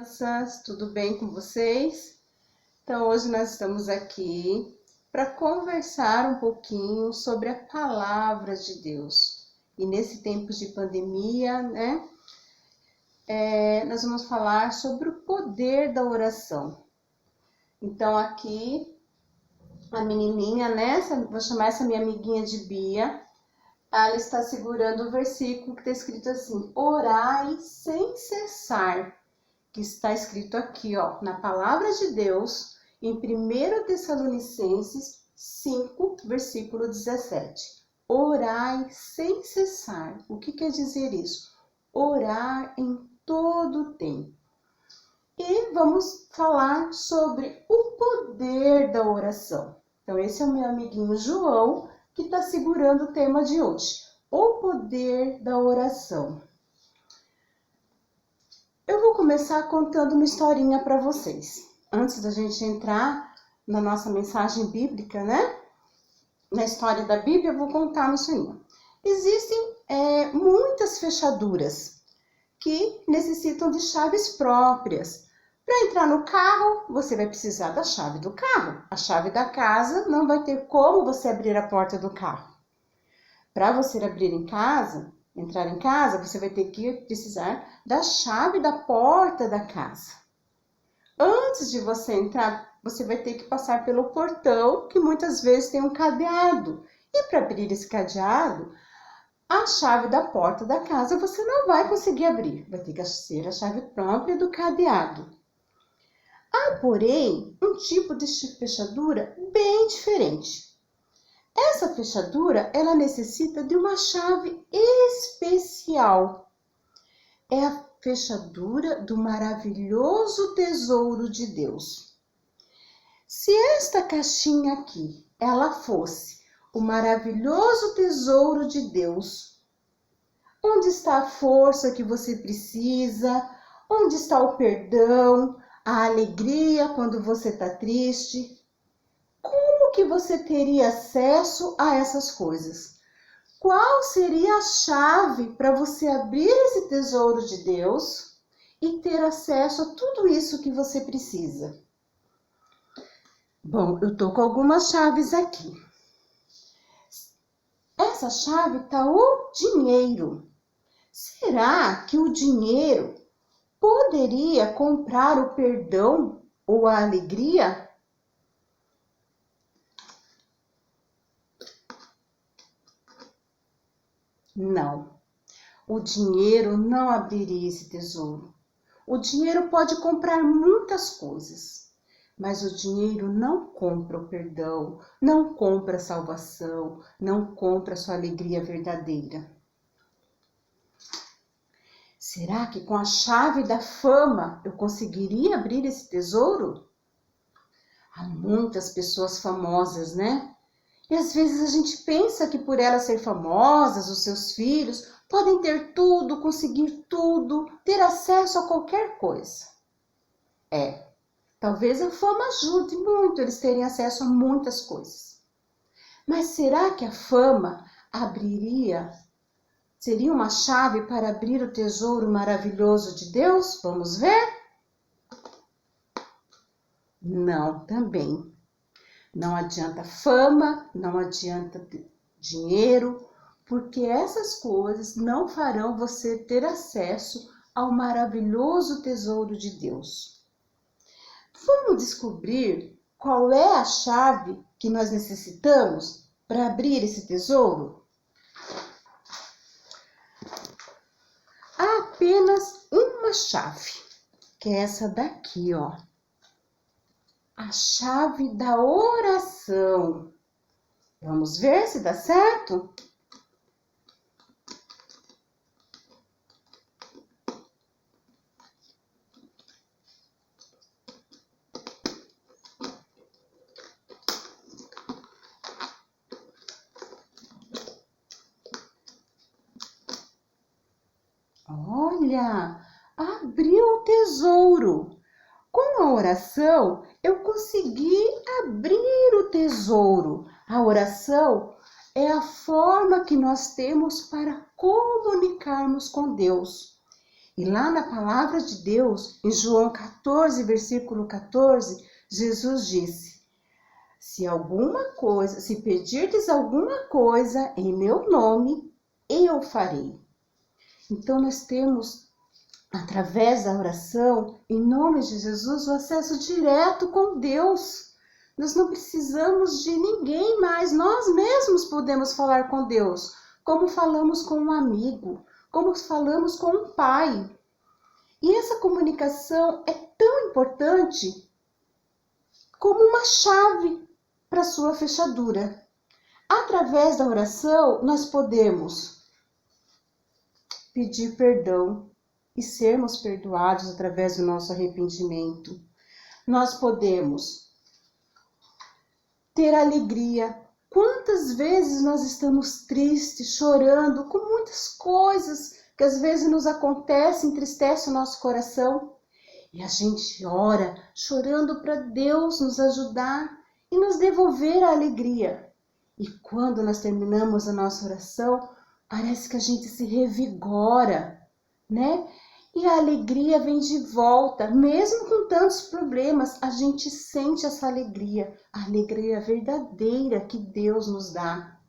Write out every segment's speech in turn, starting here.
Crianças, tudo bem com vocês? Então, hoje nós estamos aqui para conversar um pouquinho sobre a palavra de Deus. E nesse tempo de pandemia, nós vamos falar sobre o poder da oração. Então, aqui, a menininha, vou chamar essa minha amiguinha de Bia, ela está segurando o versículo que está escrito assim: orai sem cessar. Que está escrito aqui, ó, na palavra de Deus, em 1 Tessalonicenses 5, versículo 17. Orai sem cessar. O que quer dizer isso? Orar em todo o tempo. E vamos falar sobre o poder da oração. Então, esse é o meu amiguinho João, que está segurando o tema de hoje. O poder da oração. Eu vou começar contando uma historinha para vocês. Antes da gente entrar na nossa mensagem bíblica, na história da Bíblia, eu vou contar uma historinha. Existem muitas fechaduras que necessitam de chaves próprias. Para entrar no carro, você vai precisar da chave do carro. A chave da casa não vai ter como você abrir a porta do carro. Para você entrar em casa, você vai ter que precisar da chave da porta da casa. Antes de você entrar, você vai ter que passar pelo portão, que muitas vezes tem um cadeado. E para abrir esse cadeado, a chave da porta da casa você não vai conseguir abrir. Vai ter que ser a chave própria do cadeado. Há, porém, um tipo de fechadura bem diferente. Essa fechadura, ela necessita de uma chave especial. É a fechadura do maravilhoso tesouro de Deus. Se esta caixinha aqui, ela fosse o maravilhoso tesouro de Deus, onde está a força que você precisa? Onde está o perdão, a alegria quando você está triste? Como que você teria acesso a essas coisas? Qual seria a chave para você abrir esse tesouro de Deus e ter acesso a tudo isso que você precisa? Bom, eu tô com algumas chaves aqui. Essa chave tá o dinheiro. Será que o dinheiro poderia comprar o perdão ou a alegria? Não, o dinheiro não abriria esse tesouro. O dinheiro pode comprar muitas coisas, mas o dinheiro não compra o perdão, não compra a salvação, não compra a sua alegria verdadeira. Será que com a chave da fama eu conseguiria abrir esse tesouro? Há muitas pessoas famosas, E às vezes a gente pensa que por elas ser famosas, os seus filhos podem ter tudo, conseguir tudo, ter acesso a qualquer coisa. Talvez a fama ajude muito eles terem acesso a muitas coisas. Mas será que a fama seria uma chave para abrir o tesouro maravilhoso de Deus? Vamos ver? Não, também. Não adianta fama, não adianta dinheiro, porque essas coisas não farão você ter acesso ao maravilhoso tesouro de Deus. Vamos descobrir qual é a chave que nós necessitamos para abrir esse tesouro? Há apenas uma chave, que é essa daqui, ó. A chave da oração. Vamos ver se dá certo? Olha, abriu o tesouro. Com a oração, eu consegui abrir o tesouro. A oração é a forma que nós temos para comunicarmos com Deus. E lá na palavra de Deus, em João 14, versículo 14, Jesus disse: se pedirdes alguma coisa em meu nome, eu farei. Então nós temos, através da oração, em nome de Jesus, o acesso direto com Deus. Nós não precisamos de ninguém mais, nós mesmos podemos falar com Deus, como falamos com um amigo, como falamos com um pai. E essa comunicação é tão importante como uma chave para sua fechadura. Através da oração, nós podemos pedir perdão e sermos perdoados através do nosso arrependimento. Nós podemos ter alegria. Quantas vezes nós estamos tristes, chorando, com muitas coisas que às vezes nos acontecem, entristece o nosso coração. E a gente ora, chorando para Deus nos ajudar e nos devolver a alegria. E quando nós terminamos a nossa oração, parece que a gente se revigora, né? E a alegria vem de volta, mesmo com tantos problemas, a gente sente essa alegria, a alegria verdadeira que Deus nos dá.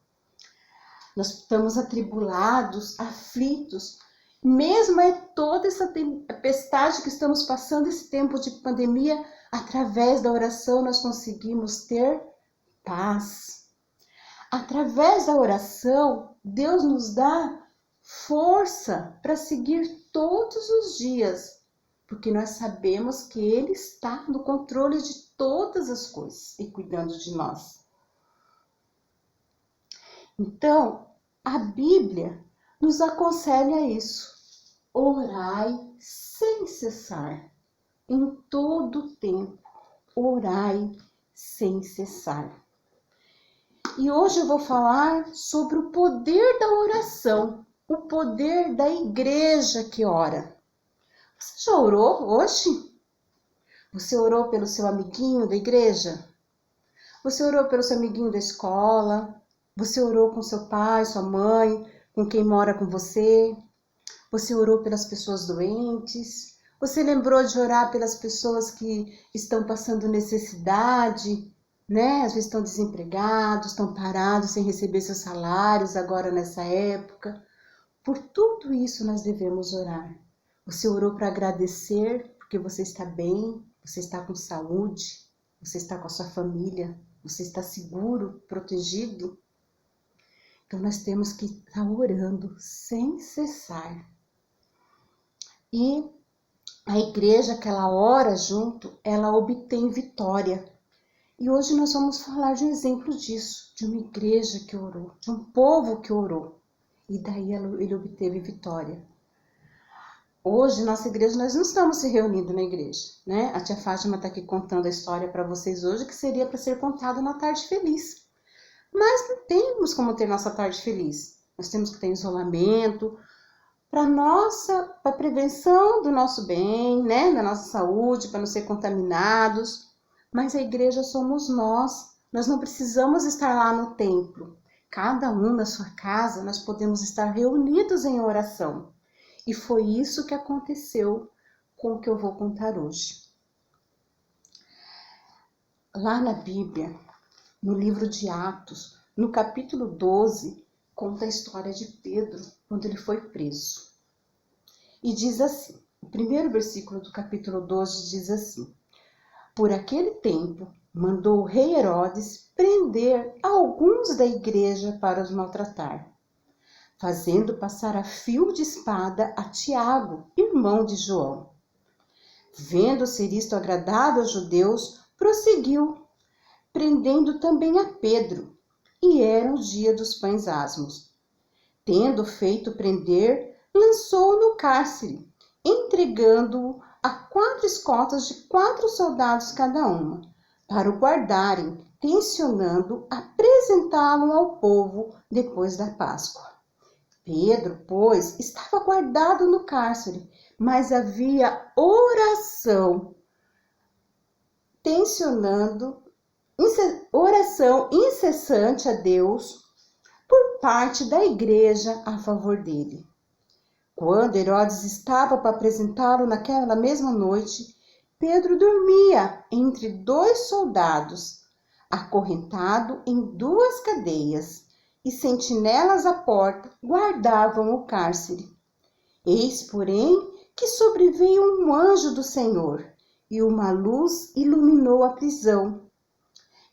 Nós estamos atribulados, aflitos, mesmo toda essa tempestade que estamos passando, esse tempo de pandemia, através da oração nós conseguimos ter paz. Através da oração, Deus nos dá força para seguir todos os dias, porque nós sabemos que Ele está no controle de todas as coisas e cuidando de nós. Então, a Bíblia nos aconselha isso. Orai sem cessar, em todo tempo. Orai sem cessar. E hoje eu vou falar sobre o poder da oração, o poder da igreja que ora. Você já orou hoje? Você orou pelo seu amiguinho da igreja? Você orou pelo seu amiguinho da escola? Você orou com seu pai, sua mãe, com quem mora com você? Você orou pelas pessoas doentes? Você lembrou de orar pelas pessoas que estão passando necessidade, né? Às vezes estão desempregados, estão parados sem receber seus salários agora nessa época. Por tudo isso nós devemos orar. Você orou para agradecer porque você está bem, você está com saúde, você está com a sua família, você está seguro, protegido. Então nós temos que estar orando sem cessar. E a igreja que ela ora junto, ela obtém vitória. E hoje nós vamos falar de um exemplo disso, de uma igreja que orou, de um povo que orou. E daí ele obteve vitória. Hoje, nossa igreja, nós não estamos se reunindo na igreja, né? A tia Fátima está aqui contando a história para vocês hoje, que seria para ser contada na tarde feliz. Mas não temos como ter nossa tarde feliz. Nós temos que ter isolamento para a prevenção do nosso bem, né? Da nossa saúde, para não ser contaminados. Mas a igreja somos nós. Nós não precisamos estar lá no templo. Cada um na sua casa, nós podemos estar reunidos em oração. E foi isso que aconteceu com o que eu vou contar hoje. Lá na Bíblia, no livro de Atos, no capítulo 12, conta a história de Pedro, quando ele foi preso. E diz assim, o primeiro versículo do capítulo 12 diz assim: Por aquele tempo, mandou o rei Herodes prender alguns da igreja para os maltratar, fazendo passar a fio de espada a Tiago, irmão de João. Vendo ser isto agradável aos judeus, prosseguiu, prendendo também a Pedro, e era o dia dos pães asmos. Tendo feito prender, lançou-o no cárcere, entregando-o a 4 escoltas de 4 soldados cada uma, para o guardarem, tencionando apresentá-lo ao povo depois da Páscoa. Pedro, pois, estava guardado no cárcere, mas havia oração incessante a Deus por parte da igreja a favor dele. Quando Herodes estava para apresentá-lo naquela mesma noite, Pedro dormia entre 2 soldados, acorrentado em 2 cadeias, e sentinelas à porta guardavam o cárcere. Eis, porém, que sobreveio um anjo do Senhor, e uma luz iluminou a prisão.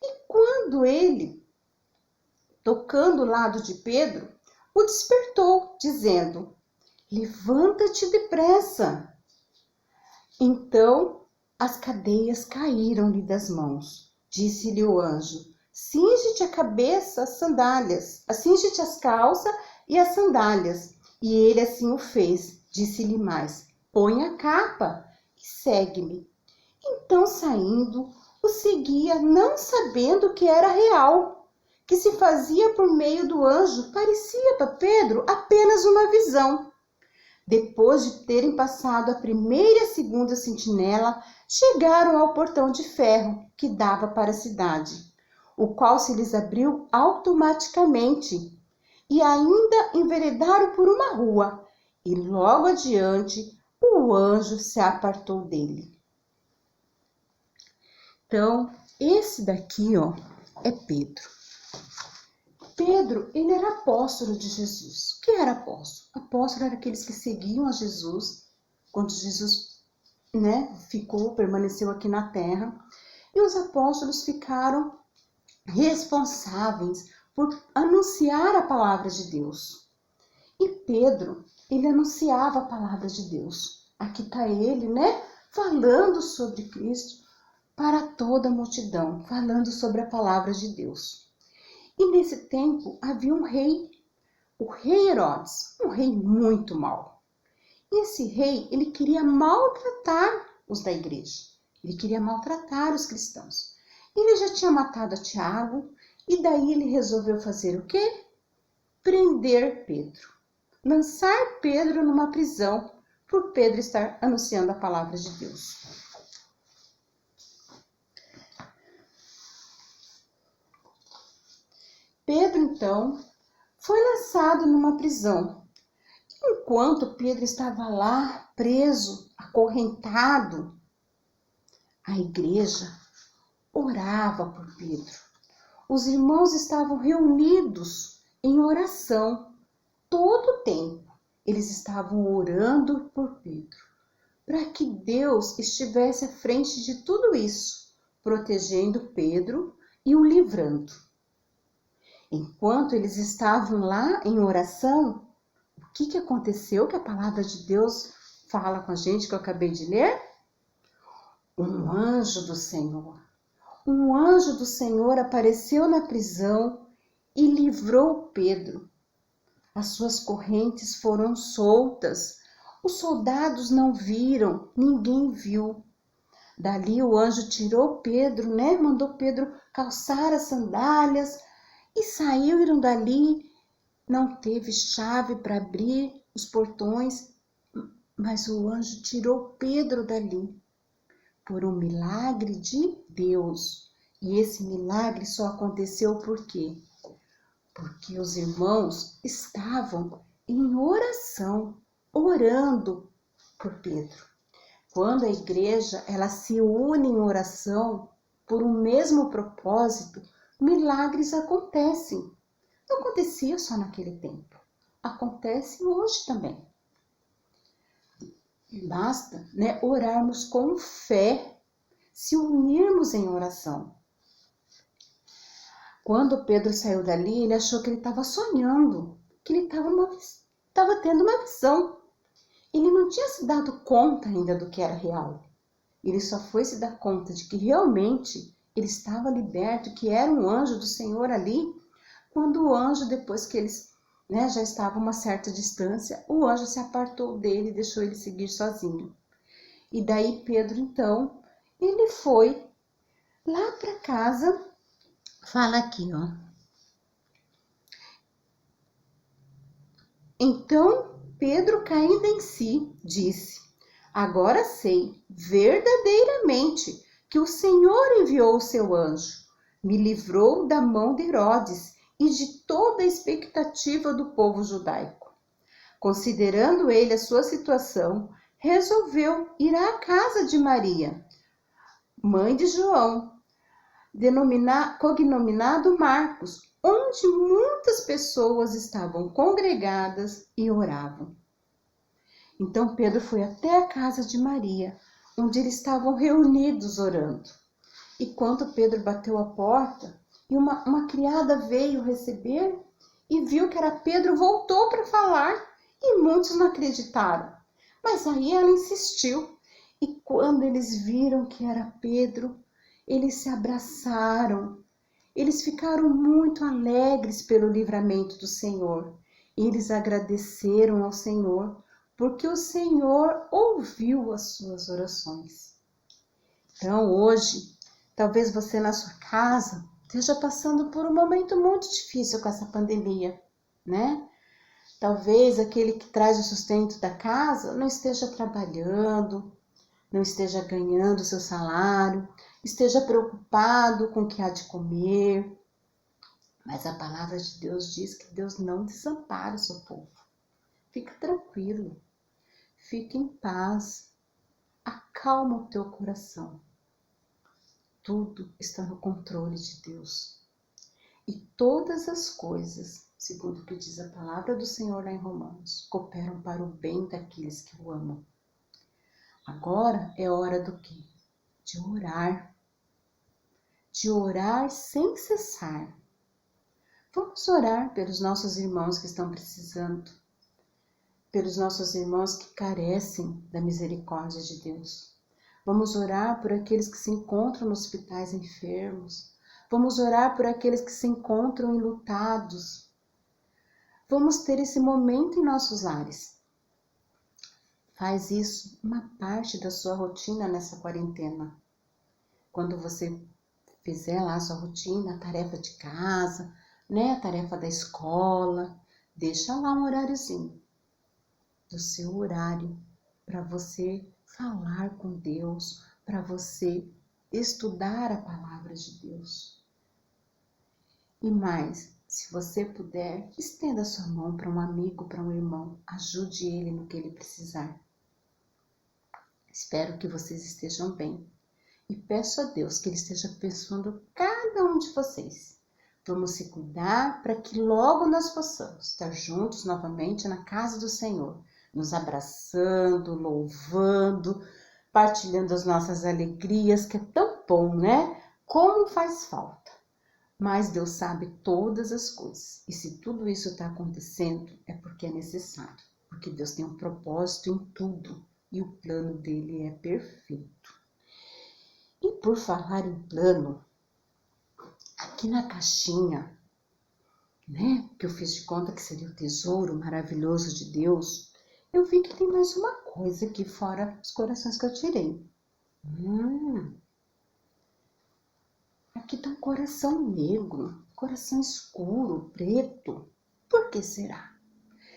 E quando ele, tocando o lado de Pedro, o despertou, dizendo: levanta-te depressa. Então as cadeias caíram-lhe das mãos. Disse-lhe o anjo: cinge-te a cabeça, as sandálias, cinge-te as calças e as sandálias. E ele assim o fez. Disse-lhe mais: põe a capa e segue-me. Então, saindo, o seguia, não sabendo que era real, que se fazia por meio do anjo. Parecia para Pedro apenas uma visão. Depois de terem passado a primeira e a segunda sentinela, chegaram ao portão de ferro que dava para a cidade, o qual se lhes abriu automaticamente, e ainda enveredaram por uma rua, e logo adiante o anjo se apartou dele. Então, esse daqui, é Pedro. Pedro, ele era apóstolo de Jesus. O que era apóstolo? Apóstolo era aqueles que seguiam a Jesus quando Jesus, permaneceu aqui na terra. E os apóstolos ficaram responsáveis por anunciar a palavra de Deus. E Pedro, ele anunciava a palavra de Deus. Aqui está ele, falando sobre Cristo para toda a multidão, falando sobre a palavra de Deus. E nesse tempo havia um rei, o rei Herodes, um rei muito mau. E esse rei, ele queria maltratar os da igreja, ele queria maltratar os cristãos. Ele já tinha matado a Tiago, e daí ele resolveu fazer o quê? Prender Pedro, lançar Pedro numa prisão, por Pedro estar anunciando a palavra de Deus. Pedro, então, foi lançado numa prisão. Enquanto Pedro estava lá, preso, acorrentado, a igreja orava por Pedro. Os irmãos estavam reunidos em oração todo o tempo. Eles estavam orando por Pedro, para que Deus estivesse à frente de tudo isso, protegendo Pedro e o livrando. Enquanto eles estavam lá em oração, o que aconteceu? Que a palavra de Deus fala com a gente, que eu acabei de ler? Um anjo do Senhor apareceu na prisão e livrou Pedro. As suas correntes foram soltas. Os soldados não viram, ninguém viu. Dali o anjo tirou Pedro, mandou Pedro calçar as sandálias, e saíram dali. Não teve chave para abrir os portões, mas o anjo tirou Pedro dali, por um milagre de Deus. E esse milagre só aconteceu por quê? Porque os irmãos estavam em oração, orando por Pedro. Quando a igreja ela se une em oração por um mesmo propósito, milagres acontecem. Não acontecia só naquele tempo, acontece hoje também. Basta, orarmos com fé, se unirmos em oração. Quando Pedro saiu dali, ele achou que ele estava sonhando, que ele estava tendo uma visão. Ele não tinha se dado conta ainda do que era real. Ele só foi se dar conta de que realmente ele estava liberto, que era um anjo do Senhor ali, quando o anjo, depois que eles já estavam a uma certa distância, o anjo se apartou dele e deixou ele seguir sozinho. E daí Pedro, então, ele foi lá para casa, fala aqui, Então Pedro, caindo em si, disse: agora sei verdadeiramente que o Senhor enviou o seu anjo, me livrou da mão de Herodes e de toda a expectativa do povo judaico. Considerando ele a sua situação, resolveu ir à casa de Maria, mãe de João, cognominado Marcos, onde muitas pessoas estavam congregadas e oravam. Então Pedro foi até a casa de Maria, onde eles estavam reunidos orando. E quando Pedro bateu a porta, e uma criada veio receber e viu que era Pedro, voltou para falar, e muitos não acreditaram. Mas aí ela insistiu, e quando eles viram que era Pedro, eles se abraçaram. Eles ficaram muito alegres pelo livramento do Senhor. E eles agradeceram ao Senhor, porque o Senhor ouviu as suas orações. Então hoje, talvez você na sua casa esteja passando por um momento muito difícil com essa pandemia, né? Talvez aquele que traz o sustento da casa não esteja trabalhando, não esteja ganhando seu salário, esteja preocupado com o que há de comer. Mas a palavra de Deus diz que Deus não desampara o seu povo. Fica tranquilo, fique em paz, acalma o teu coração. Tudo está no controle de Deus. E todas as coisas, segundo o que diz a palavra do Senhor lá em Romanos, cooperam para o bem daqueles que o amam. Agora é hora do quê? De orar. De orar sem cessar. Vamos orar pelos nossos irmãos que estão precisando, pelos nossos irmãos que carecem da misericórdia de Deus. Vamos orar por aqueles que se encontram nos hospitais enfermos. Vamos orar por aqueles que se encontram enlutados. Vamos ter esse momento em nossos lares. Faz isso uma parte da sua rotina nessa quarentena. Quando você fizer lá a sua rotina, a tarefa de casa, né, a tarefa da escola, deixa lá um horáriozinho do seu horário para você falar com Deus, para você estudar a palavra de Deus. E mais, se você puder, estenda sua mão para um amigo, para um irmão, ajude ele no que ele precisar. Espero que vocês estejam bem e peço a Deus que Ele esteja abençoando cada um de vocês. Vamos se cuidar para que logo nós possamos estar juntos novamente na casa do Senhor, nos abraçando, louvando, partilhando as nossas alegrias, que é tão bom, né? Como faz falta. Mas Deus sabe todas as coisas. E se tudo isso está acontecendo, é porque é necessário. Porque Deus tem um propósito em tudo. E o plano dele é perfeito. E por falar em plano, aqui na caixinha, né? Que eu fiz de conta que seria o tesouro maravilhoso de Deus, eu vi que tem mais uma coisa aqui fora os corações que eu tirei. Aqui tá um coração negro, coração escuro, preto. Por que será?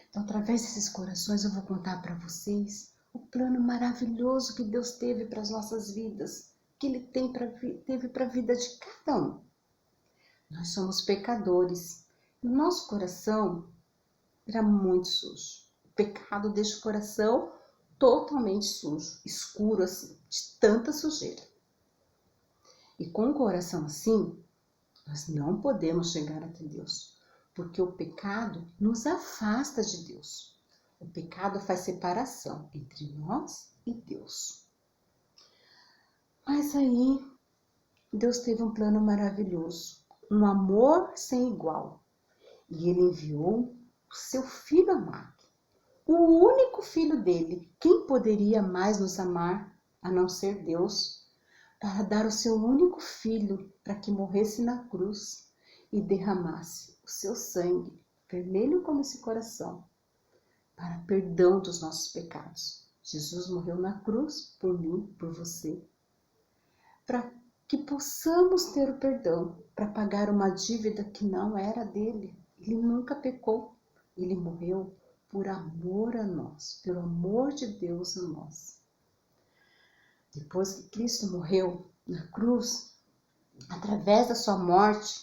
Então, através desses corações, eu vou contar para vocês o plano maravilhoso que Deus teve para as nossas vidas, que Ele teve para a vida de cada um. Nós somos pecadores. O nosso coração era muito sujo. O pecado deixa o coração totalmente sujo, escuro assim, de tanta sujeira. E com um coração assim, nós não podemos chegar até Deus, porque o pecado nos afasta de Deus. O pecado faz separação entre nós e Deus. Mas aí, Deus teve um plano maravilhoso, um amor sem igual. E Ele enviou o seu Filho amado, o único Filho dele. Quem poderia mais nos amar a não ser Deus? Para dar o seu único Filho para que morresse na cruz e derramasse o seu sangue, vermelho como esse coração, para perdão dos nossos pecados. Jesus morreu na cruz por mim, por você, para que possamos ter o perdão, para pagar uma dívida que não era dele. Ele nunca pecou, ele morreu por amor a nós, pelo amor de Deus a nós. Depois que Cristo morreu na cruz, através da sua morte,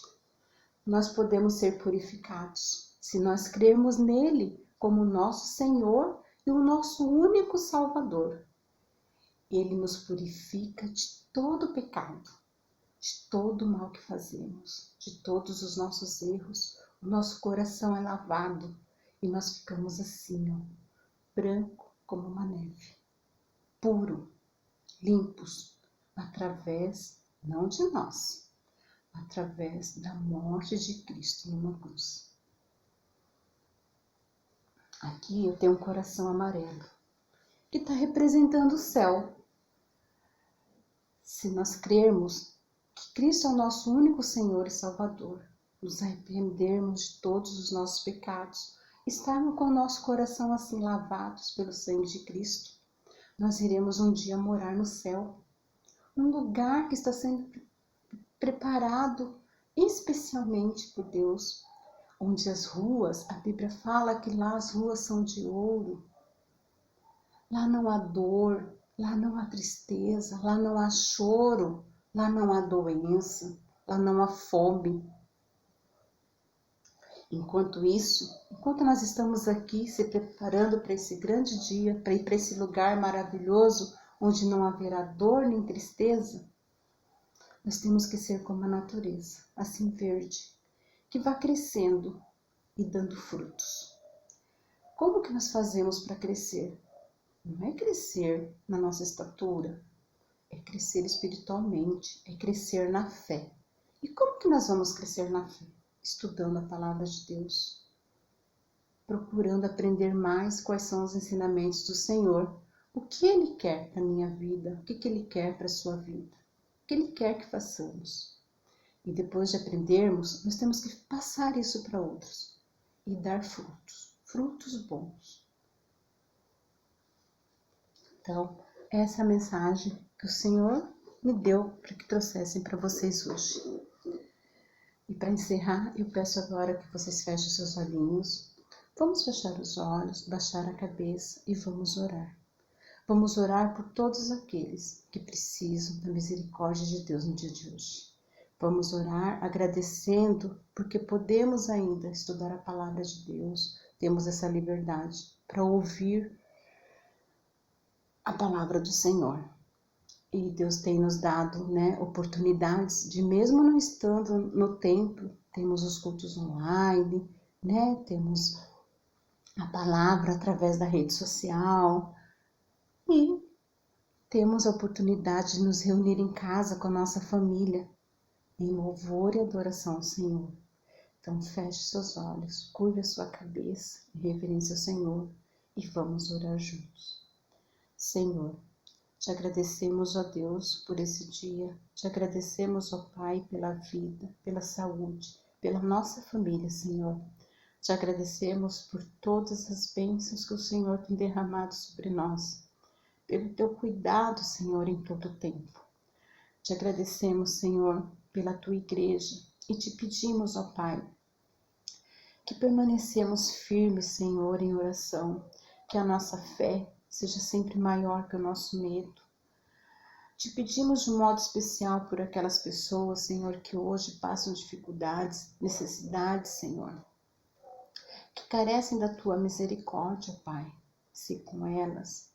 nós podemos ser purificados. Se nós crermos nele como nosso Senhor e o nosso único Salvador. Ele nos purifica de todo pecado, de todo o mal que fazemos, de todos os nossos erros. O nosso coração é lavado e nós ficamos assim, ó, branco como uma neve, puro, limpos, através, não de nós, através da morte de Cristo numa cruz. Aqui eu tenho um coração amarelo, que está representando o céu. Se nós crermos que Cristo é o nosso único Senhor e Salvador, nos arrependermos de todos os nossos pecados, estarmos com o nosso coração assim lavados pelo sangue de Cristo, nós iremos um dia morar no céu, um lugar que está sendo preparado especialmente por Deus, onde as ruas, a Bíblia fala que lá as ruas são de ouro. Lá não há dor, lá não há tristeza, lá não há choro, lá não há doença, lá não há fome. Enquanto isso, enquanto nós estamos aqui se preparando para esse grande dia, para ir para esse lugar maravilhoso, onde não haverá dor nem tristeza, nós temos que ser como a natureza, assim verde, que vai crescendo e dando frutos. Como que nós fazemos para crescer? Não é crescer na nossa estatura, é crescer espiritualmente, é crescer na fé. E como que nós vamos crescer na fé? Estudando a palavra de Deus, procurando aprender mais quais são os ensinamentos do Senhor, o que Ele quer para a minha vida, o que Ele quer para a sua vida, o que Ele quer que façamos. E depois de aprendermos, nós temos que passar isso para outros e dar frutos, frutos bons. Então, essa é a mensagem que o Senhor me deu para que trouxessem para vocês hoje. E para encerrar, eu peço agora que vocês fechem seus olhinhos. Vamos fechar os olhos, baixar a cabeça e vamos orar. Vamos orar por todos aqueles que precisam da misericórdia de Deus no dia de hoje. Vamos orar agradecendo porque podemos ainda estudar a palavra de Deus, temos essa liberdade para ouvir a palavra do Senhor. E Deus tem nos dado, oportunidades de, mesmo não estando no templo, temos os cultos online, temos a palavra através da rede social e temos a oportunidade de nos reunir em casa com a nossa família em louvor e adoração ao Senhor. Então feche seus olhos, curve a sua cabeça em reverência ao Senhor e vamos orar juntos. Senhor, te agradecemos, ó Deus, por esse dia. Te agradecemos, ó Pai, pela vida, pela saúde, pela nossa família, Senhor. Te agradecemos por todas as bênçãos que o Senhor tem derramado sobre nós, pelo teu cuidado, Senhor, em todo o tempo. Te agradecemos, Senhor, pela tua igreja e te pedimos, ó Pai, que permanecemos firmes, Senhor, em oração, que a nossa fé seja sempre maior que o nosso medo. Te pedimos de um modo especial por aquelas pessoas, Senhor, que hoje passam dificuldades, necessidades, Senhor, que carecem da tua misericórdia, Pai. Se com elas,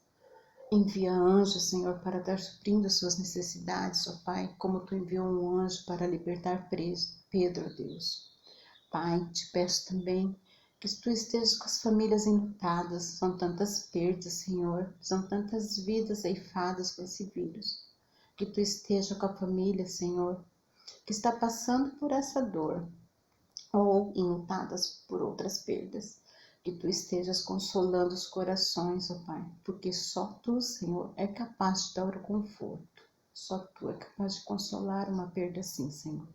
envia anjos, Senhor, para dar suprindo as suas necessidades, ó Pai, como tu enviou um anjo para libertar Pedro, ó Deus. Pai, te peço também que tu estejas com as famílias enlutadas, são tantas perdas, Senhor, são tantas vidas ceifadas com esse vírus. Que tu esteja com a família, Senhor, que está passando por essa dor, ou enlutadas por outras perdas. Que tu estejas consolando os corações, ó Pai, porque só tu, Senhor, é capaz de dar o conforto. Só tu é capaz de consolar uma perda assim, Senhor.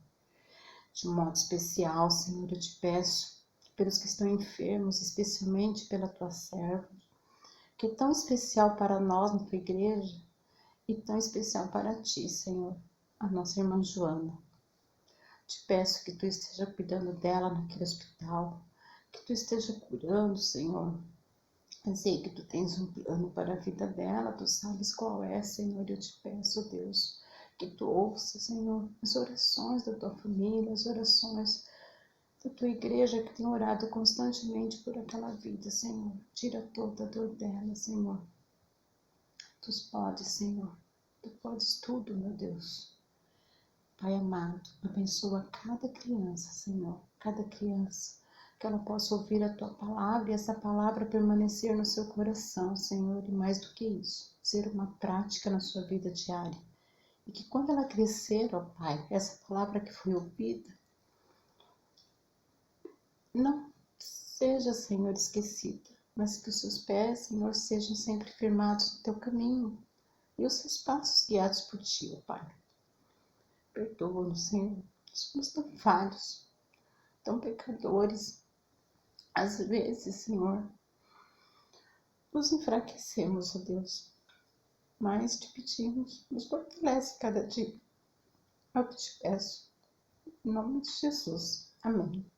De um modo especial, Senhor, eu te peço pelos que estão enfermos, especialmente pela tua serva, que é tão especial para nós na tua igreja e tão especial para ti, Senhor, a nossa irmã Joana. Te peço que tu esteja cuidando dela naquele hospital, que tu esteja curando, Senhor. Eu sei que tu tens um plano para a vida dela, tu sabes qual é, Senhor, eu te peço, Deus, que tu ouça, Senhor, as orações da tua família, as orações, da tua igreja que tem orado constantemente por aquela vida, Senhor. Tira toda a dor dela, Senhor. Tu podes, Senhor. Tu podes tudo, meu Deus. Pai amado, abençoa cada criança, Senhor. Cada criança. Que ela possa ouvir a tua palavra e essa palavra permanecer no seu coração, Senhor. E mais do que isso, ser uma prática na sua vida diária. E que quando ela crescer, ó Pai, essa palavra que foi ouvida, não seja, Senhor, esquecida, mas que os seus pés, Senhor, sejam sempre firmados no teu caminho e os seus passos guiados por ti, ó Pai. Perdoa-nos, Senhor, somos tão falhos, tão pecadores. Às vezes, Senhor, nos enfraquecemos, ó Deus, mas te pedimos, nos fortalece cada dia. Eu te peço, em nome de Jesus. Amém.